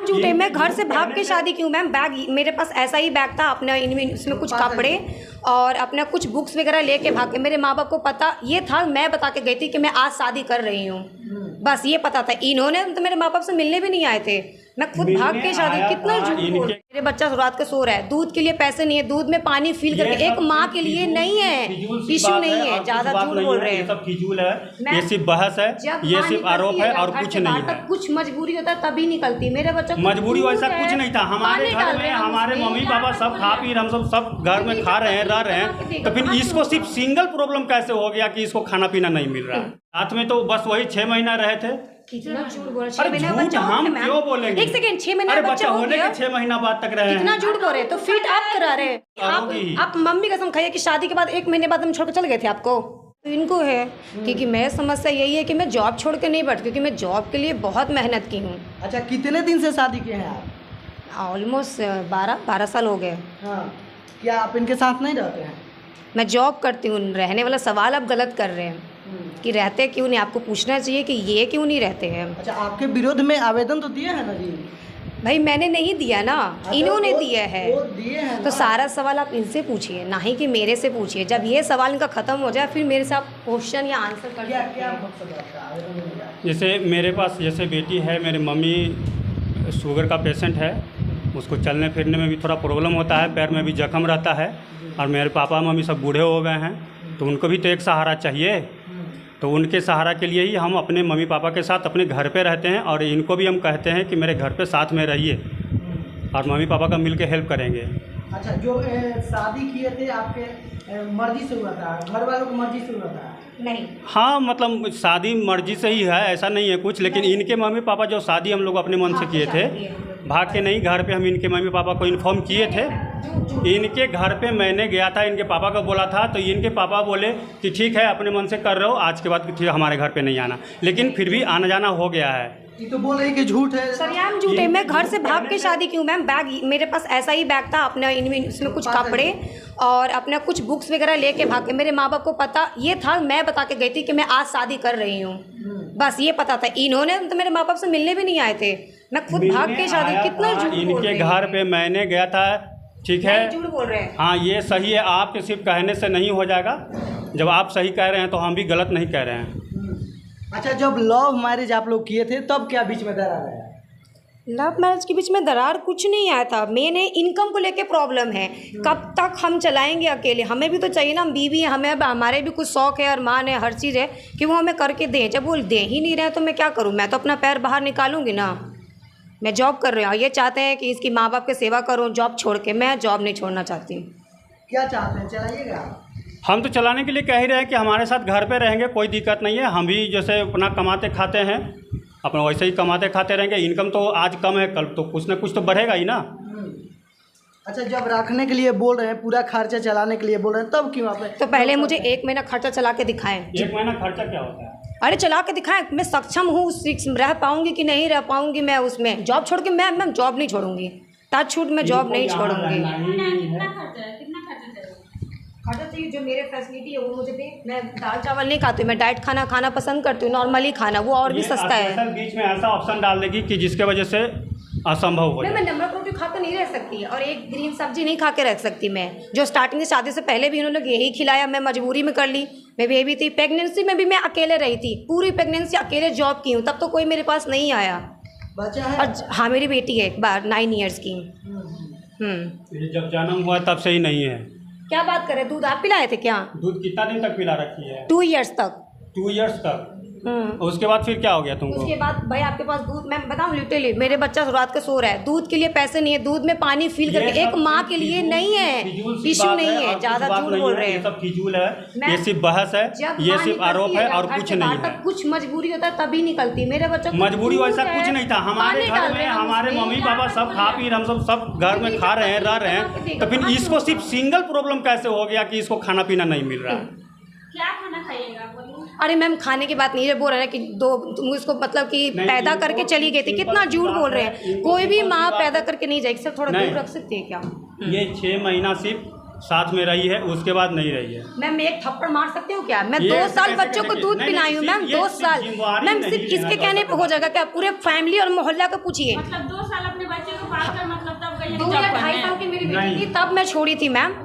झूठे, मैं घर से भाग के शादी की हूँ मैम। बैग मेरे पास ऐसा ही बैग था अपना, उसमें कुछ कपड़े और अपना कुछ बुक्स वगैरह लेके भाग के। मेरे माँ बाप को पता ये था, मैं बता के गई थी कि मैं आज शादी कर रही हूँ, बस ये पता था। इन्होंने तो मेरे माँ बाप से मिलने भी नहीं आए थे, मैं खुद भाग के शादी। कितना झूठ बोल। मेरे बच्चा रात को सो रहा है, दूध के लिए पैसे नहीं है, दूध में पानी फिल करके, एक माँ के लिए नहीं है, इश्यू नहीं है, ज्यादा झूठ बोल रहे हैं। सब फिजूल है, ये सिर्फ बहस है, ये सिर्फ आरोप है और कुछ नहीं है। कुछ मजबूरी होता है तभी निकलती। मेरे बच्चा मजबूरी वैसा कुछ नहीं था। हमारे घर में हमारे मम्मी पापा सब खा पी, हम सब घर में खा रहे हैं, रह रहे हैं, तो फिर इसको सिर्फ सिंगल प्रॉब्लम कैसे हो गया कि इसको खाना पीना नहीं मिल रहा। साथ में तो बस वही 6 महीना रहे थे। कितना झूठ बोल रहे। 6 महीना बच्चा हम क्यों बोलेंगे? एक सेकंड, 6 महीना बच्चा होने के 6 महीना बाद तक रहे। कितना झूठ बोल रहे। तो फिट आप करा रहे। आप मम्मी कसम खाइए कि शादी के बाद 1 महीने बाद हम छोड़ के चले गए थे आपको। तो इनको है क्योंकि मैं समस्या यही है कि मैं जॉब छोड़ के नहीं बैठती, क्योंकि मैं जॉब के लिए बहुत मेहनत की हूँ। अच्छा, कितने दिन से शादी किए हैं आप? ऑलमोस्ट 12 साल हो गए। हाँ, क्या आप इनके साथ नहीं रहते हैं? मैं जॉब करती हूँ। रहने वाला सवाल आप गलत कर रहे हैं कि रहते क्यों नहीं। आपको पूछना चाहिए कि ये क्यों नहीं रहते हैं। अच्छा, आपके विरोध में आवेदन तो दिए हैं ना जी? भाई मैंने नहीं दिया ना, इन्होंने दिया है। वो दिए हैं तो सारा सवाल आप इनसे पूछिए, ना ही कि मेरे से पूछिए। जब ये सवाल इनका ख़त्म हो जाए फिर मेरे से आप क्वेश्चन या आंसर कर सकते हैं। जैसे मेरे पास जैसे बेटी है, मेरी मम्मी शुगर का पेशेंट है, उसको चलने फिरने में भी थोड़ा प्रॉब्लम होता है, पैर में भी जख्म रहता है, और मेरे पापा मम्मी सब बूढ़े हो गए हैं, तो उनको भी तो एक सहारा चाहिए। तो उनके सहारा के लिए ही हम अपने मम्मी पापा के साथ अपने घर पे रहते हैं, और इनको भी हम कहते हैं कि मेरे घर पे साथ में रहिए और मम्मी पापा का मिल के हेल्प करेंगे। अच्छा, जो शादी किए थे आपके मर्जी से हुआ था, घर वालों की मर्जी से हुआ था? नहीं। हाँ, मतलब शादी मर्जी से ही है, ऐसा नहीं है कुछ, लेकिन इनके मम्मी पापा जो शादी हम लोग अपने मन से किए थे, भाग के नहीं, घर पे हम इनके मम्मी पापा को इन्फॉर्म किए थे। इनके घर पे मैंने गया था, इनके पापा को बोला था, तो इनके पापा बोले कि ठीक है अपने मन से कर रहे हो, आज के बाद ठीक हमारे घर पे नहीं आना, लेकिन फिर भी आना जाना हो गया है। ये तो बोल रहे हैं कि झूठ है। सरियाम झूठ है। मैं घर से भाग के शादी की हूँ मैम। बैग मेरे पास ऐसा ही बैग था अपना, उसमें कुछ कपड़े और अपना कुछ बुक्स वगैरह लेके भाग के। मेरे माँ बाप को पता ये था, मैं बता के गई थी कि मैं आज शादी कर रही हूँ, बस ये पता था। इन्होंने तो मेरे माँ बाप से मिलने भी नहीं आए थे, मैं खुद भाग के शादी। कितना झूठ बोल रहे हैं। इनके घर पे मैंने गया था, ठीक है, झूठ बोल रहे हैं। हाँ ये सही है, आपके सिर्फ कहने से नहीं हो जाएगा। जब आप सही कह रहे हैं तो हम भी गलत नहीं कह रहे हैं। अच्छा, जब लव मैरिज आप लोग किए थे तब क्या बीच में दरार आया? लव मैरिज के बीच में दरार कुछ नहीं आया था। मेन है इनकम को लेके प्रॉब्लम है। कब तक हम चलाएंगे अकेले? हमें भी तो चाहिए ना, हम बीवी हैं, हमें हमारे भी कुछ शौक है, अरमान है, हर चीज़ है कि वो हमें करके दें। जब वो दे ही नहीं रहे तो मैं क्या करूँ? मैं तो अपना पैर बाहर निकालूंगी ना। मैं जॉब कर रही हूँ, ये चाहते हैं कि इसकी माँ बाप की सेवा करूँ जॉब छोड़ के। मैं जॉब नहीं छोड़ना चाहती हूँ। क्या चाहते हैं, चलाइएगा? हम तो चलाने के लिए कह ही रहे हैं कि हमारे साथ घर पे रहेंगे, कोई दिक्कत नहीं है। हम भी जैसे अपना कमाते खाते हैं, अपना वैसे ही कमाते खाते रहेंगे। इनकम तो आज कम है, कल तो कुछ ना कुछ तो बढ़ेगा ही ना। अच्छा, जब रखने के लिए बोल रहे हैं, पूरा खर्चा चलाने के लिए बोल रहे हैं, तब क्यों आप? तो पहले मुझे 1 महीना खर्चा चला के दिखाएं। 1 महीना खर्चा क्या होता है? अरे चला के दिखाएं, मैं सक्षम हूँ, रह पाऊंगी कि नहीं रह पाऊंगी मैं उसमें। जॉब छोड़ के मैं जॉब नहीं छोड़ूंगी, टच छूट में जॉब नहीं छोड़ूंगी। खर्चा चाहिए जो मेरे फैसिलिटी है वो मुझे दे। मैं दाल चावल नहीं खाती, मैं डाइट खाना पसंद करती हूँ, नॉर्मली खाना, वो और भी सस्ता है। बीच में ऐसा ऑप्शन डाल देगी कि जिसके वजह से असंभव हो जाए। मैं नमक रोटी खा के नहीं रह सकती और एक ग्रीन सब्जी नहीं खा के रह सकती मैं, जो स्टार्टिंग से शादी से पहले भी इन्होंने यही खिलाया। मैं मजबूरी में कर ली, मैं बेबी थी, प्रेगनेंसी में भी मैं अकेले रही थी, पूरी प्रेगनेंसी अकेले जॉब की हूँ, तब तो कोई मेरे पास नहीं आया। बच्चा है? और हाँ, मेरी बेटी है एक बार 9 ईयर्स की। जब जन्म हुआ तब से ही नहीं है। क्या बात करें, दूध आप पिलाए थे क्या? दूध कितना दिन तक पिला रखी है? 2 ईयर्स तक। 2 ईयर्स तक? उसके बाद फिर क्या हो गया तुमको? उसके बाद भाई आपके पास दूध, मैं बताऊं लिटरली, मेरे बच्चा रात को सो रहा है, दूध के लिए पैसे नहीं है, दूध में पानी फिल करके, एक माँ के लिए नहीं है, इश्यू नहीं है, ज्यादा झूठ बोल रहे हैं। ये सब फिजूल है, ये सिर्फ बहस है, ये सिर्फ आरोप है और कुछ नहीं है। कुछ मजबूरी होता है तभी निकलती। मेरे बच्चा मजबूरी वैसा कुछ नहीं था। हमारे घर में हमारे मम्मी पापा सब खा पी, हम सब घर में खा रहे हैं, रह रहे हैं, तो फिर इसको सिर्फ सिंगल प्रॉब्लम कैसे हो गया कि इसको खाना पीना नहीं मिल रहा? क्या खाना खाइएगा? अरे मैम, खाने की बात नहीं है, बोल रहे हैं कि उसको मतलब कि पैदा करके चली गई थी। कितना झूठ बोल रहे हैं। कोई भी माँ पैदा करके नहीं जाएगी। सर थोड़ा दूर रख सकती है क्या? ये 6 महीना सिर्फ साथ में रही है, उसके बाद नहीं रही है। मैम एक थप्पड़ मार सकती हूँ क्या? मैं ये 2 साल कैसे बच्चों को करेंगे? दूध नहीं, पिलाई हूँ नहीं, मैम, ये 2 सिर्फ साल। जिम्मेवारी मैम नहीं सिर्फ लेना इसके चाहता कहने पे हो जाएगा क्या? पूरे फैमिली और मोहल्ला को पूछिए। मतलब 2 साल अपने बच्चे को पाल कर मतलब तब गई है 2 जॉब या 2.5 करने? साल की मेरी बेटी नहीं। थी तब मैं छोड़ी थी मैम।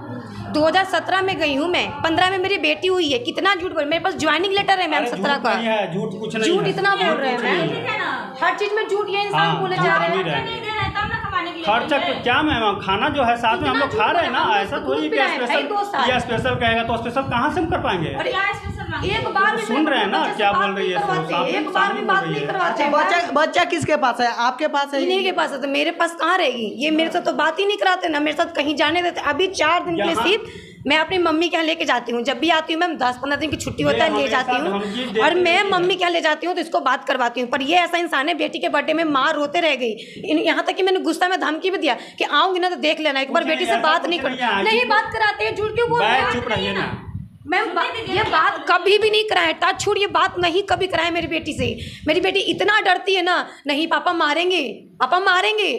2017 में गई हूँ मैं, 15 में मेरी बेटी हुई है। कितना झूठ बोल, मेरे पास ज्वाइनिंग लेटर है मैम अरे 17 झूठ का। नहीं है, झूठ कुछ नहीं झूठ है। इतना बोल रहे हैं कुछ नहीं मैम, है। ठीक है ना? हर चीज में झूठ ये इंसान हाँ, बोले झूठ जा रहे नहीं हैं। रहे। नहीं दे रहे हैं तब ना कमाने के लिए खर्चा गई है। क्या मैम, खाना जो है साथ में हम लोग खा रहे हैं ना, हम ऐसा दूध थोड़ी कि पिलाए भाई 2 साल। या स्पेशल कहेगा तो स्पेशल कहाँ से हम कर पाएंगे? अरे क्या स्पेशल मांगते एक हो? बार भी सुन रहे हैं ना बच्चे से क्या बात बोल रही नहीं है, करवाते, सामने एक बार भी बोल बात रही नहीं है। करवाते अच्छा, हैं। बच्चा किसके पास है? आपके पास है? इन्हीं के पास है, तो मेरे पास कहाँ रहेगी? ये मेरे साथ तो बात ही नहीं कराते ना, मेरे साथ कहीं जाने देते। अभी 4 दिन के लिए यहाँ- सिर्फ मैं अपनी मम्मी के यहाँ लेके जाती हूँ। जब भी आती हूँ मैम 10-15 दिन की छुट्टी होता है, ले हमेशा जाती धमकी हूँ। देते और मैं रहती है। मम्मी के यहाँ ले जाती हूँ तो इसको बात करवाती हूँ। पर ये ऐसा इंसान है, बेटी के बर्थडे में माँ रोते रह गई। यहाँ तक कि मैंने गुस्सा में धमकी भी दिया कि आऊंगी ना तो देख लेना, एक बार कुछ बेटी नहीं, से ऐसा बात कुछ नहीं कर, नहीं है। नहीं बात कराते हैं। झूठ क्यों बोल रहे बैठ हैं? चुप रहिए ना। मैम ये बात कभी भी नहीं कराए, टच छूट, ये बात नहीं कभी कराए मेरी बेटी से। मेरी बेटी इतना डरती है ना, नहीं पापा मारेंगे, पापा मारेंगे।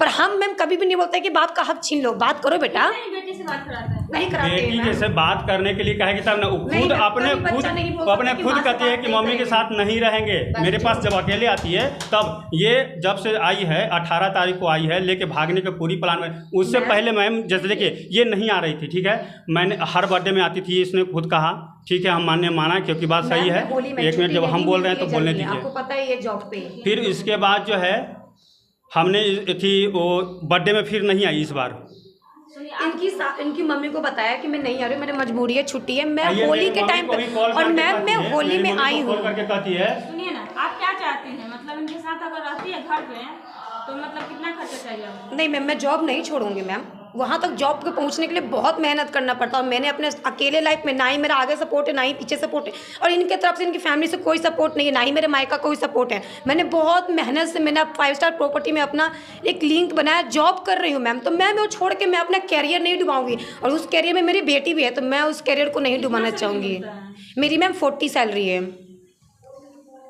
पर हम मैम कभी भी नहीं बोलते कि बाप का हक छीन लो, बात करो बेटा। नहीं बेटी से बात कराता है। नहीं कराते हैं बेटी मैम। जैसे बात करने के लिए कहेगी तब ना, वो नहीं, खुद मैम, अपने कभी बच्चा नहीं बोल अपने सकता कि खुद माँ से कहती है बात कि नहीं मम्मी के करेंगे। साथ नहीं रहेंगे। बस मेरे ठीक। पास जब अकेले आती है तब ये जब से आई है 18 तारीख को आई है लेके भागने के पूरी प्लान में। उससे मैम- पहले मैम जैसे देखिए ये नहीं आ रही थी, ठीक है, मैंने हर बर्थडे में आती थी, इसने खुद कहा, ठीक है, हम माना क्योंकि बात सही है। मैम, होली में 1 मिनट जब छुट्टी हम नहीं बोल रहे हैं मिलती तो बोलने जल्दी, दीजिए। आपको पता है ये जॉब पे। फिर इसके बाद जो है हमने थी वो बर्थडे में फिर नहीं आई इस बार। इनकी मम्मी को बताया कि मैं नहीं आ रही हूँ, मेरी मजबूरी है, छुट्टी है। मैं ये होली मेरी के मम्मी टाइम को भी पे, कॉल और करके मैम कहती मैं है, होली मेरी में मम्मी आई को हूँ। कॉल करके कहती है, सुनिए ना, आप क्या चाहते हैं? मतलब इनके साथ अगर रहती है घर पे तो मतलब कितना खर्चा चाहिए आपको? नहीं मैम, मैं जॉब नहीं छोड़ूंगी मैम। वहाँ तक जॉब पे पहुँचने के लिए बहुत मेहनत करना पड़ता है। और मैंने अपने अकेले लाइफ में ना ही मेरा आगे सपोर्ट है, ना ही पीछे सपोर्ट है। और इनके तरफ से, इनकी फैमिली से कोई सपोर्ट नहीं है, ना ही मेरे मायका कोई सपोर्ट है। मैंने बहुत मेहनत से मैंने 5 स्टार प्रॉपर्टी में अपना एक लिंक बनाया, जॉब कर रही हूँ मैम। तो मैं वो छोड़ के मैं अपना कैरियर नहीं डुबाऊंगी। और उस कैरियर में मेरी बेटी भी है, तो मैं उस कैरियर को नहीं डुबाना चाहूँगी। मेरी मैम 40 सैलरी है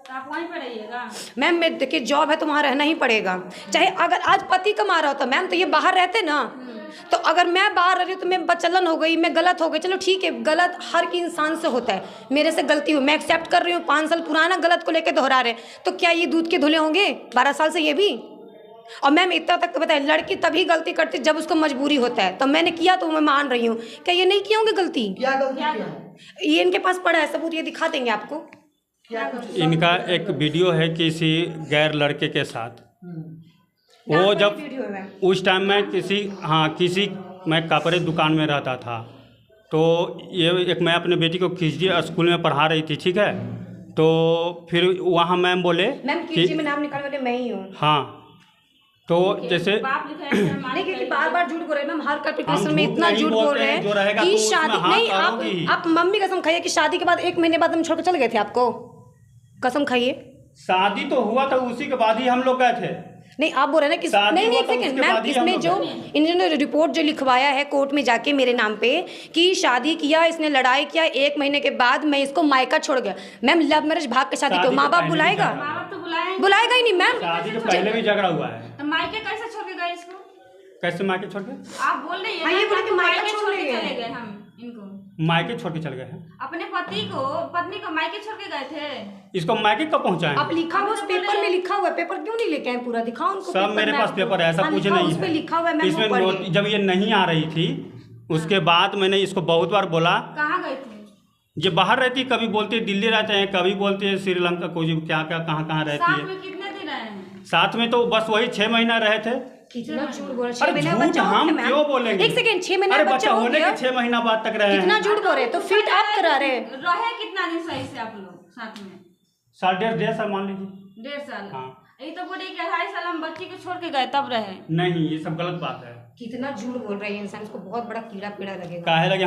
तो आप वहीं पर रहिएगा? मैम। मैं देखिए जॉब है तो वहाँ रहना ही पड़ेगा। चाहे अगर आज पति कमा रहा होता मैम तो ये बाहर रहते ना। तो अगर मैं बाहर रह रही हूँ तो मैं बचलन हो गई, मैं गलत हो गई, चलो ठीक है, गलत हर की इंसान से होता है, मेरे से गलती हुई, मैं एक्सेप्ट कर रही हूँ। 5 साल पुराना गलत को लेकर दोहरा रहे, तो क्या ये दूध के धुले होंगे 12 साल से ये भी? और मैम इतना तक तो बताए, लड़की तभी गलती करती जब उसको मजबूरी होता है। तो मैंने किया तो मैं मान रही हूँ। क्या ये नहीं किया होंगे गलती? क्या गलती किया है? ये इनके पास पड़ा है सबूत, ये दिखा देंगे आपको। क्या कुछ? इनका एक वीडियो है किसी गैर लड़के के साथ। वो जब वीडियो है मैम। उस टाइम में किसी मैं कपड़े दुकान में रहता था, तो ये एक मैं अपने बेटी को खिचड़ी स्कूल में पढ़ा रही थी, ठीक है। तो फिर वहाँ मैम बोले मैम कीजिए, में नाम निकाल वाले मैं ही हूँ। हाँ, तो जैसे बाप लिखा है नहीं, क्योंकि बार झूठ बोल रहे हैं मैम, हर कैपिटेशन हम में झूठ इतना नहीं झूठ बोल बोलते रहे हैं, जो रहेगा हैं तो कि उसमें शादी हाँ नहीं। करोगी। आप मम्मी कसम खाइए कि शादी के बाद 1 महीने बाद हम छोड़ कर चले गए थे आपको, कसम खाइए। शादी तो हुआ था, उसी के बाद ही हम लोग गए थे। नहीं आप बोल रहे हैं ना कि शादी नहीं हुआ एक था, सेकंड उसके मैम, बाद ही हम इसमें लोग जो गए। इन्होंने रिपोर्ट जो लिखवाया है कोर्ट में जाके मेरे नाम पे कि शादी किया, इसने लड़ाई किया, 1 महीने के बाद मैं इसको मायका छोड़ गया। मैम लव मैरिज भाग के शादी शादी क्यों? माँ के बाप पहले बुलाएगा? भी माँ बाप तो बुलाएंगे। बुलाएगा ही नहीं मैम। शादी के पहले भी झगड़ा हुआ है। तो मायके कैसे छोड़ के गए इसको? कैसे मायके छोड़ के? आप बोल रही हाँ, है ये ना बोले कि कि मायके मायके छोड़ छोड़ के के चले गए। गए हम इनको। मायके छोड़ के चल गए हैं। अपने पत्नी को मायके छोड़ के गए थे। इसको मायके कब पहुँचाए? आप लिखा हुआ उस पेपर में लिखा हुआ है, पेपर क्यों नहीं लेके आए? पूरा दिखाओ उनको। सब मेरे पास पेपर है, ऐसा हाँ, कुछ लिखा, नहीं उस पे है। लिखा हुआ है मैम, इसमें वो पढ़िए। जब ये नहीं आ रही थी उसके बाद मैंने इसको बहुत बार बोला। कहाँ गए थे? ये बाहर रहती, कभी बोलती है दिल्ली रहते हैं, कभी बोलती है श्रीलंका, कोई क्या क्या कहाँ रहती साथ है। में कितने दिन रहे हैं? साथ में तो बस वही 6 महीना रहे थे। कितना झूठ बोल रहे? 6 अरे महीने का झूठ बच्चा हो हम गया मैम। क्यों बोलेंगे? एक सेकंड, 6 महीने अरे का बच्चा हो होने गया। के 6 महीना बाद तक रहे कितना हैं। झूठ बोल रहे? तो फिट आप करा रहे। रहे कितना दिन सही से आप लोग साथ में? 1.5 साल मान लीजिए। 1.5 साल। हाँ। ये तो बोले कि 2.5 साल हम बच्ची को छोड़ के गए तब रहे। नहीं, ये सब गलत बात है। कितना झूठ बोल रहे हैं इंसान, इसको बहुत बड़ा कीड़ा पीड़ा लगेगा। काहे लगे